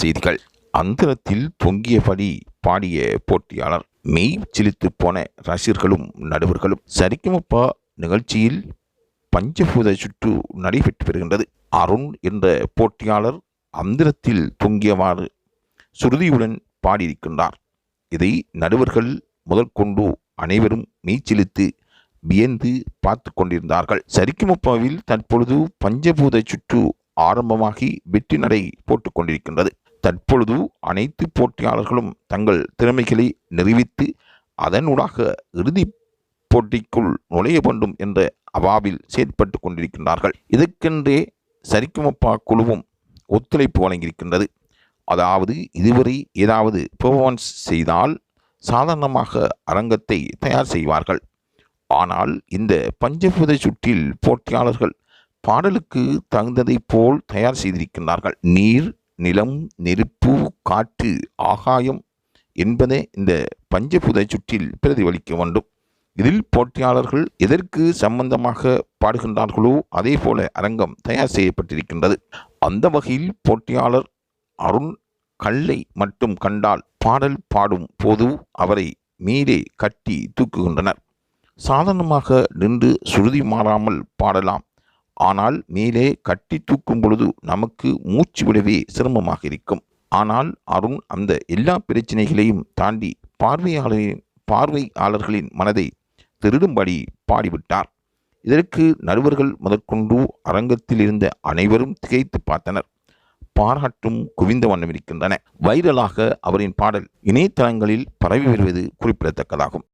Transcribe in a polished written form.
செய்திகள். அந்தரத்தில் தொங்கியபடி பாடிய போட்டியாளர். மெய் சிலித்து போன ரசிகர்களும் நடுவர்களும். சரிகமப நிகழ்ச்சியில் பஞ்சபூத சுற்று நடைபெற்று வருகின்றது. அருண் என்ற போட்டியாளர் அந்தரத்தில் தொங்கியவாறு சுருதியுடன் பாடியிருக்கின்றார். இதை நடுவர்கள் முதற்கொண்டு அனைவரும் மெய்ச்சிலித்து வியந்து பார்த்து கொண்டிருந்தார்கள். சரிகமபவில் தற்பொழுது பஞ்சபூத சுற்று ஆரம்பமாகி வெற்றி நடை போட்டுக் கொண்டிருக்கின்றது. தற்பொழுது அனைத்து போட்டியாளர்களும் தங்கள் திறமைகளை நிரூபித்து அதனூடாக இறுதி போட்டிக்குள் நுழைய வேண்டும் என்ற அவாவில் செயற்பட்டு கொண்டிருக்கின்றார்கள். இதற்கென்றே சரிகமப குழுவும் ஒத்துழைப்பு வழங்கியிருக்கின்றது. அதாவது இதுவரை ஏதாவது பெர்ஃபார்மன்ஸ் செய்தால் சாதாரணமாக அரங்கத்தை தயார் செய்வார்கள். ஆனால் இந்த பஞ்சபூத சுற்றில் போட்டியாளர்கள் பாடலுக்கு தகுந்ததை போல் தயார் செய்திருக்கின்றார்கள். நீர், நிலம், நெருப்பு, காற்று, ஆகாயம் என்பதை இந்த பஞ்சபூத சுற்றில் பிரதிபலிக்க வேண்டும். இதில் போட்டியாளர்கள் எதற்கு சம்பந்தமாக பாடுகின்றார்களோ அதே போல அரங்கம் தயார் செய்யப்பட்டிருக்கின்றது. அந்த வகையில் போட்டியாளர் அருண் கல்லை மட்டும் கண்டால் பாடல் பாடும் போது அவரை மீறே கட்டி தூக்குகின்றனர். சாதாரணமாக நின்று சுருதி மாறாமல் பாடலாம். ஆனால் மேலே கட்டி தூக்கும் பொழுது நமக்கு மூச்சு விடவே சிரமமாக இருக்கும். ஆனால் அருண் அந்த எல்லா பிரச்சனைகளையும் தாண்டி பார்வையாளர்களின் மனதை திருடும்படி பாடிவிட்டார். இதற்கு நடுவர்கள் முதற்கொண்டு அரங்கத்தில் இருந்த அனைவரும் திகைத்து பார்த்தனர். பாராட்டும் குவிந்த வண்ணம் இருக்கின்றன. வைரலாக அவரின் பாடல் இணையதளங்களில் பரவி வருவது குறிப்பிடத்தக்கதாகும்.